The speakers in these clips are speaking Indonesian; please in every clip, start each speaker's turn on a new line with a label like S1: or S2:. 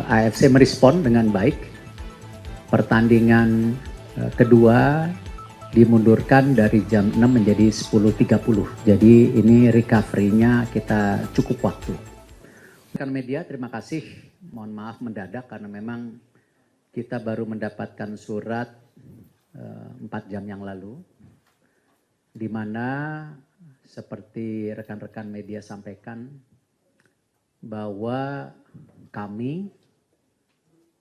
S1: AFC merespon dengan baik. Pertandingan kedua dimundurkan dari jam 6 menjadi 10.30. Jadi ini recovery-nya kita cukup waktu. Rekan media, terima kasih. Mohon maaf mendadak karena memang kita baru mendapatkan surat 4 jam yang lalu, di mana seperti rekan-rekan media sampaikan bahwa kami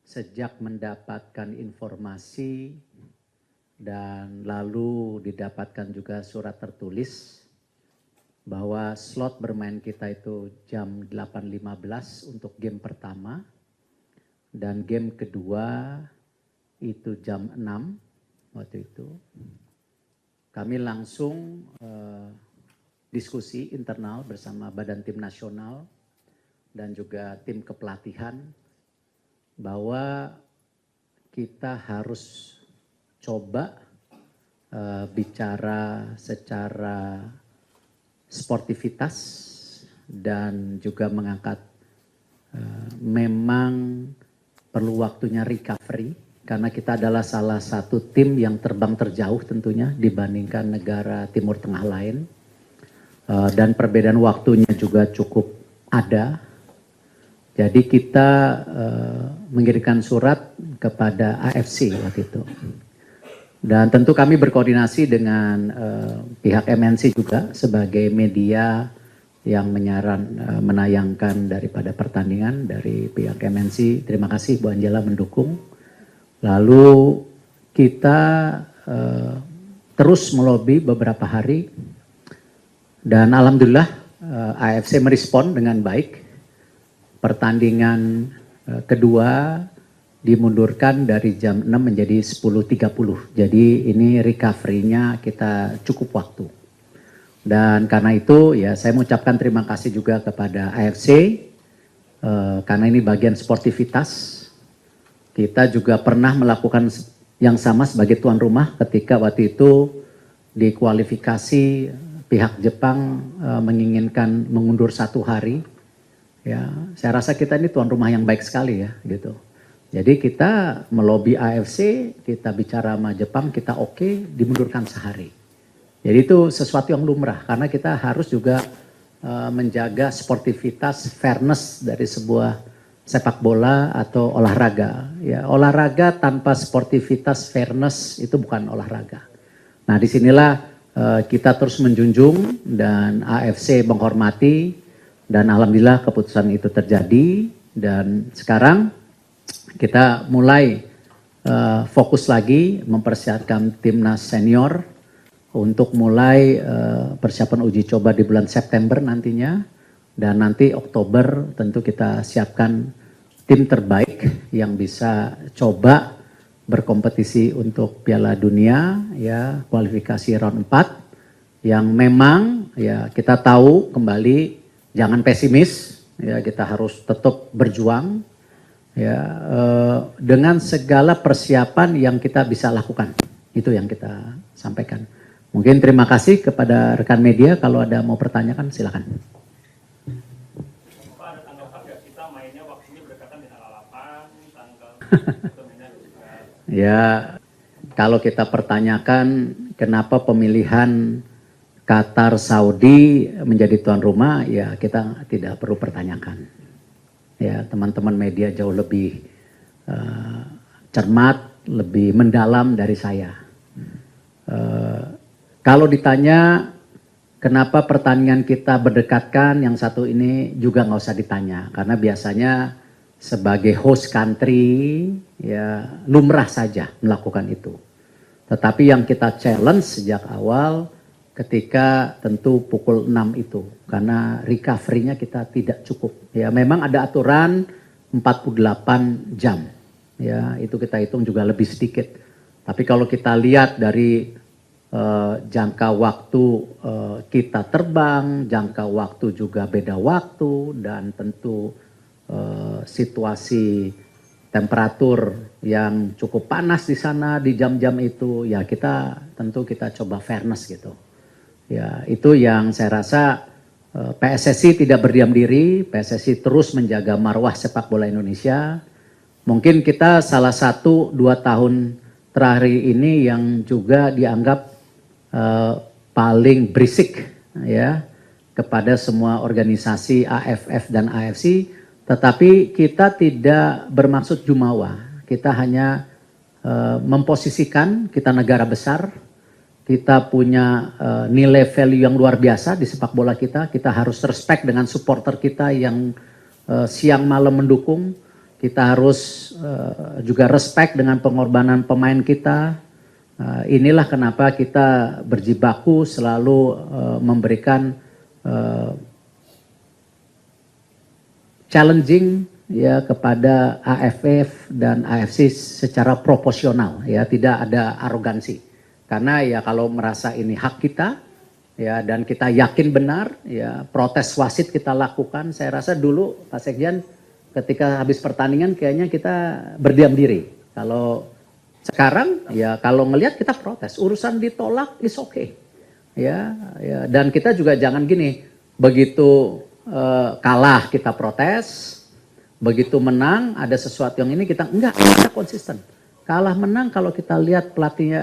S1: sejak mendapatkan informasi dan lalu didapatkan juga surat tertulis bahwa slot bermain kita itu jam 8.15 untuk game pertama dan game kedua itu jam 6 waktu itu. Kami langsung diskusi internal bersama Badan Tim Nasional dan juga tim kepelatihan bahwa kita harus coba bicara secara sportivitas dan juga mengangkat memang perlu waktunya recovery karena kita adalah salah satu tim yang terbang terjauh tentunya dibandingkan negara Timur Tengah lain dan perbedaan waktunya juga cukup ada. Jadi kita mengirimkan surat kepada AFC waktu itu. Dan tentu kami berkoordinasi dengan pihak MNC juga sebagai media yang menayangkan daripada pertandingan dari pihak MNC. Terima kasih Bu Angela mendukung. Lalu kita terus melobi beberapa hari dan alhamdulillah AFC merespon dengan baik. Pertandingan kedua dimundurkan dari jam 6 menjadi 10.30. Jadi ini recovery-nya kita cukup waktu. Dan karena itu ya saya mengucapkan terima kasih juga kepada AFC karena ini bagian sportivitas. Kita juga pernah melakukan yang sama sebagai tuan rumah ketika waktu itu di kualifikasi pihak Jepang menginginkan mengundur 1 hari. Ya, saya rasa kita ini tuan rumah yang baik sekali ya, gitu. Jadi kita melobi AFC, kita bicara sama Jepang, kita oke, dimundurkan sehari. Jadi itu sesuatu yang lumrah, karena kita harus juga menjaga sportivitas, fairness dari sebuah sepak bola atau olahraga. Ya, olahraga tanpa sportivitas, fairness itu bukan olahraga. Nah, disinilah kita terus menjunjung dan AFC menghormati. Dan alhamdulillah keputusan itu terjadi dan sekarang kita mulai fokus lagi mempersiapkan timnas senior untuk mulai persiapan uji coba di bulan September nantinya dan nanti Oktober tentu kita siapkan tim terbaik yang bisa coba berkompetisi untuk Piala Dunia ya kualifikasi round 4 yang memang ya kita tahu kembali jangan pesimis, ya kita harus tetap berjuang, ya dengan segala persiapan yang kita bisa lakukan. Itu yang kita sampaikan. Mungkin terima kasih kepada rekan media. Kalau ada mau pertanyakan, silakan.
S2: Pak, ada tanggapan nggak kita mainnya waktunya berdekatan dengan lalapan, tanggal
S1: Ya, kalau kita pertanyakan kenapa pemilihan Qatar Saudi menjadi tuan rumah, ya kita tidak perlu pertanyakan. Ya, teman-teman media jauh lebih cermat, lebih mendalam dari saya. Kalau ditanya kenapa pertandingan kita berdekatkan, yang satu ini juga nggak usah ditanya, karena biasanya sebagai host country ya lumrah saja melakukan itu. Tetapi yang kita challenge sejak awal ketika tentu pukul 6 itu karena recovery-nya kita tidak cukup. Ya memang ada aturan 48 jam. Ya itu kita hitung juga lebih sedikit. Tapi kalau kita lihat dari jangka waktu kita terbang, jangka waktu juga beda waktu dan tentu situasi temperatur yang cukup panas di sana di jam-jam itu ya kita tentu kita coba fairness gitu. Ya, itu yang saya rasa PSSI tidak berdiam diri, PSSI terus menjaga marwah sepak bola Indonesia mungkin kita salah satu 2 tahun terakhir ini yang juga dianggap paling berisik ya kepada semua organisasi AFF dan AFC, tetapi kita tidak bermaksud jumawa. Kita hanya memposisikan kita negara besar, kita punya nilai value yang luar biasa di sepak bola kita. Kita harus respect dengan supporter kita yang siang malam mendukung. Kita harus juga respect dengan pengorbanan pemain kita. Inilah kenapa kita berjibaku selalu memberikan challenging ya kepada AFF dan AFC secara proporsional, ya, tidak ada arogansi. Karena ya kalau merasa ini hak kita ya dan kita yakin benar ya, protes wasit kita lakukan. Saya rasa dulu Pak Sekjen ketika habis pertandingan kayaknya kita berdiam diri. Kalau sekarang ya kalau ngelihat kita protes, urusan ditolak is okay. Ya, ya, dan kita juga jangan gini, begitu kalah kita protes, begitu menang ada sesuatu yang ini kita enggak, kita konsisten. Kalah menang kalau kita lihat pelatihnya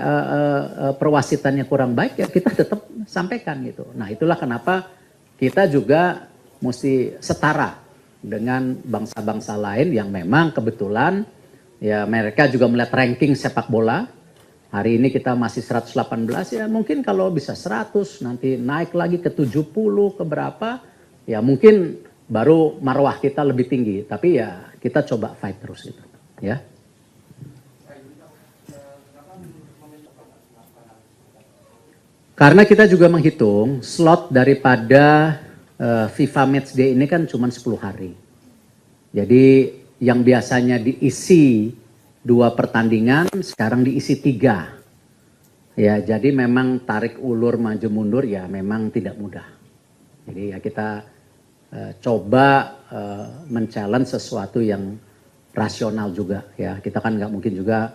S1: perwasitannya kurang baik ya kita tetap sampaikan gitu. Nah, itulah kenapa kita juga mesti setara dengan bangsa-bangsa lain yang memang kebetulan ya mereka juga melihat ranking sepak bola. Hari ini kita masih 118 ya, mungkin kalau bisa 100 nanti naik lagi ke 70 ke berapa ya mungkin baru marwah kita lebih tinggi, tapi ya kita coba fight terus itu ya. Karena kita juga menghitung slot daripada FIFA Matchday ini kan cuma 10 hari. Jadi yang biasanya diisi 2 pertandingan sekarang diisi 3. Ya, jadi memang tarik ulur maju mundur ya memang tidak mudah. Jadi ya kita coba men-challenge sesuatu yang rasional juga ya. Kita kan nggak mungkin juga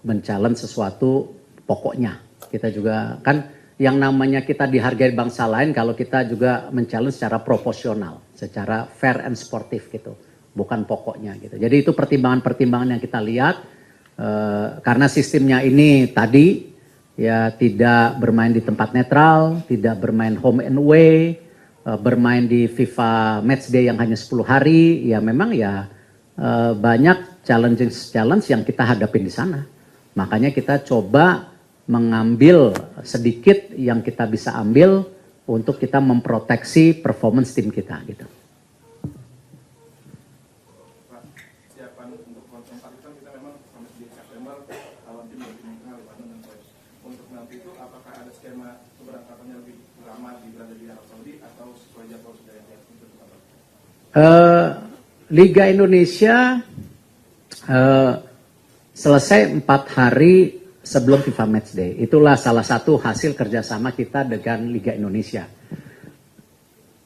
S1: men-challenge sesuatu pokoknya. Kita juga kan yang namanya kita dihargai bangsa lain kalau kita juga men-challenge secara proporsional, secara fair and sportif gitu, bukan pokoknya gitu. Jadi itu pertimbangan-pertimbangan yang kita lihat karena sistemnya ini tadi ya tidak bermain di tempat netral, tidak bermain home and away, bermain di FIFA Matchday yang hanya 10 hari, ya memang ya banyak challenge yang kita hadapin di sana. Makanya kita coba mengambil sedikit yang kita bisa ambil untuk kita memproteksi performance tim kita gitu.
S3: Pak, siapan untuk konsentrasi kan kita memang sampai di September lawan tim dari Timika, Lebanon dan Kuwait. Untuk nanti itu apakah ada skema keberangkatannya lebih lama berada di Arab Saudi atau sesuai jadwal sudah yang ditentukan?
S1: Liga Indonesia selesai 4 hari sebelum FIFA Matchday. Itulah salah satu hasil kerjasama kita dengan Liga Indonesia.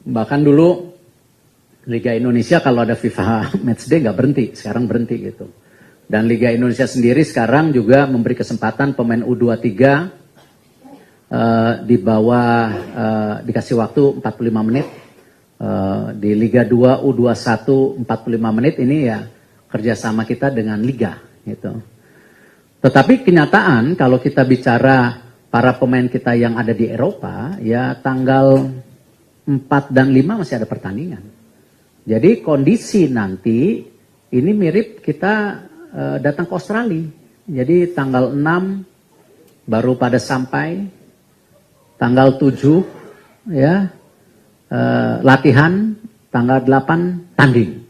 S1: Bahkan dulu Liga Indonesia kalau ada FIFA Matchday nggak berhenti, sekarang berhenti gitu. Dan Liga Indonesia sendiri sekarang juga memberi kesempatan pemain U23 di bawah dikasih waktu 45 menit. Di Liga 2 U21 45 menit ini ya kerjasama kita dengan Liga gitu. Tetapi kenyataan kalau kita bicara para pemain kita yang ada di Eropa, ya tanggal 4 dan 5 masih ada pertandingan. Jadi kondisi nanti ini mirip kita datang ke Australia. Jadi tanggal 6 baru pada sampai, tanggal 7 ya latihan, tanggal 8 tanding.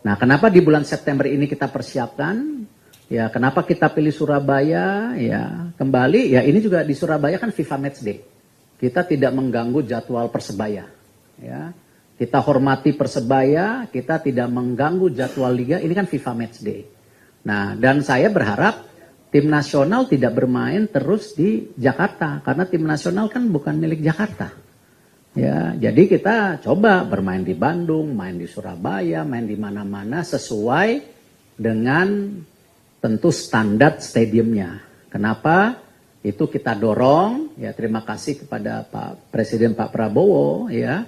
S1: Nah, kenapa di bulan September ini kita persiapkan? Ya, kenapa kita pilih Surabaya? Ya, kembali, ya ini juga di Surabaya kan FIFA Matchday. Kita tidak mengganggu jadwal Persebaya. Ya, kita hormati Persebaya, kita tidak mengganggu jadwal Liga. Ini kan FIFA Matchday. Nah, dan saya berharap tim nasional tidak bermain terus di Jakarta, karena tim nasional kan bukan milik Jakarta. Ya, jadi kita coba bermain di Bandung, main di Surabaya, main di mana-mana sesuai dengan tentu standar stadiumnya. Kenapa? Itu kita dorong, ya terima kasih kepada Pak Presiden Pak Prabowo ya,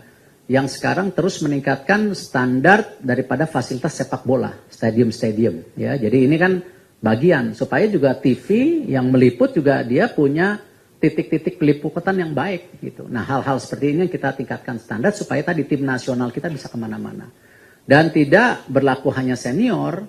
S1: yang sekarang terus meningkatkan standar daripada fasilitas sepak bola, stadium-stadium. Ya, jadi ini kan bagian supaya juga TV yang meliput juga dia punya titik-titik peliputan yang baik gitu. Nah, hal-hal seperti ini kita tingkatkan standar supaya tadi tim nasional kita bisa kemana-mana. Dan tidak berlaku hanya senior,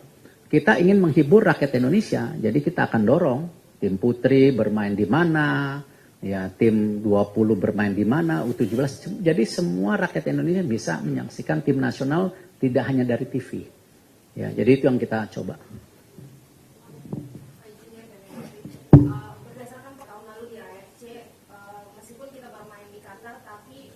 S1: kita ingin menghibur rakyat Indonesia. Jadi kita akan dorong tim putri bermain di mana, ya tim 20 bermain di mana, U17. Jadi semua rakyat Indonesia bisa menyaksikan tim nasional tidak hanya dari TV. Ya, jadi itu yang kita coba.
S4: Berdasarkan tahun lalu di AFC, meskipun kita bermain di Qatar, tapi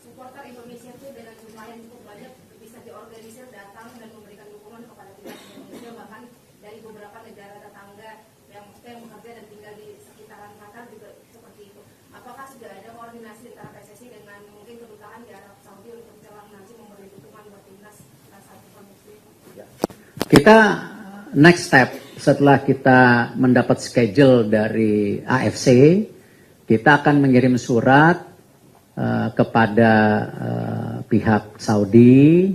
S4: supporter Indonesia itu dengan jumlah yang cukup banyak bisa diorganisir datang dan memberikan dukungan kepada timnas Indonesia, bahkan dari beberapa negara tetangga yang bekerja dan tinggal di sekitaran Qatar juga seperti itu. Apakah sudah ada koordinasi antara PSSI dengan mungkin kedutaan di Arab Saudi untuk jelang nanti memberi dukungan buat timnas saat produksi?
S1: Kita next step setelah kita mendapat schedule dari AFC, kita akan mengirim surat kepada pihak Saudi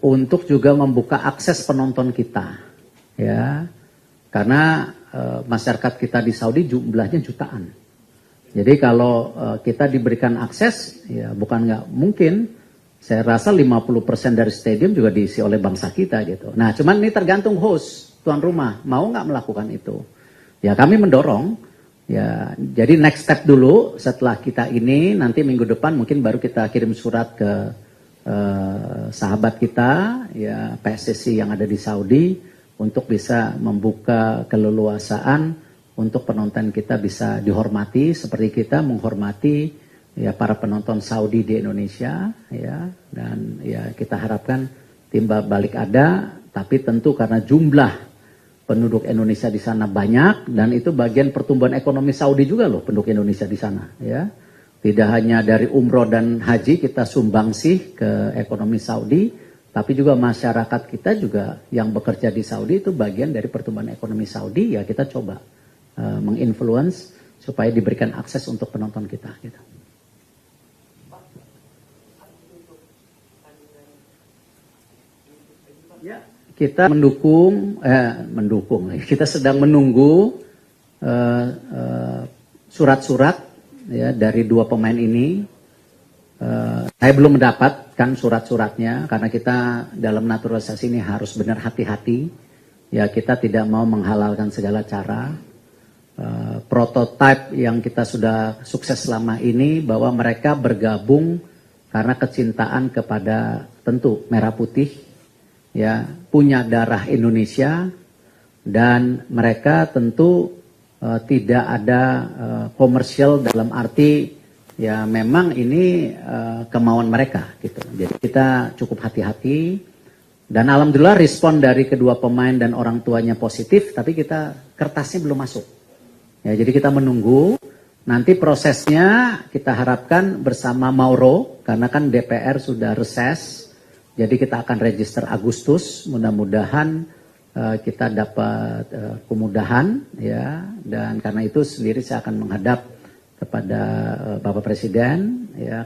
S1: untuk juga membuka akses penonton kita, ya. Karena masyarakat kita di Saudi jumlahnya jutaan. Jadi kalau kita diberikan akses, ya bukan nggak mungkin. Saya rasa 50% dari stadium juga diisi oleh bangsa kita gitu. Nah, cuman ini tergantung host, tuan rumah, mau nggak melakukan itu. Ya kami mendorong. Ya, jadi next step dulu setelah kita ini, nanti minggu depan mungkin baru kita kirim surat ke sahabat kita, ya PSSI yang ada di Saudi, untuk bisa membuka keleluasaan untuk penonton kita bisa dihormati seperti kita menghormati ya para penonton Saudi di Indonesia, ya. Dan ya kita harapkan timbal balik ada, tapi tentu karena jumlah penduduk Indonesia di sana banyak dan itu bagian pertumbuhan ekonomi Saudi juga loh, penduduk Indonesia di sana, ya. Tidak hanya dari umroh dan haji kita sumbangsih ke ekonomi Saudi, tapi juga masyarakat kita juga yang bekerja di Saudi itu bagian dari pertumbuhan ekonomi Saudi, ya kita coba menginfluence supaya diberikan akses untuk penonton kita gitu. Ya, kita mendukung, kita sedang menunggu surat-surat ya dari dua pemain ini. Saya belum mendapatkan surat-suratnya karena kita dalam naturalisasi ini harus benar hati-hati. Ya kita tidak mau menghalalkan segala cara. Prototipe yang kita sudah sukses selama ini bahwa mereka bergabung karena kecintaan kepada tentu merah putih, ya punya darah Indonesia dan mereka tentu tidak ada komersial dalam arti ya memang ini kemauan mereka gitu. Jadi kita cukup hati-hati dan alhamdulillah respon dari kedua pemain dan orang tuanya positif, tapi kita kertasnya belum masuk. Ya, jadi kita menunggu nanti prosesnya kita harapkan bersama Mauro karena kan DPR sudah reses. Jadi kita akan register Agustus, mudah-mudahan kita dapat kemudahan ya, dan karena itu sendiri saya akan menghadap kepada Bapak Presiden ya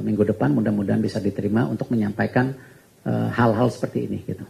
S1: minggu depan mudah-mudahan bisa diterima untuk menyampaikan hal-hal seperti ini gitu.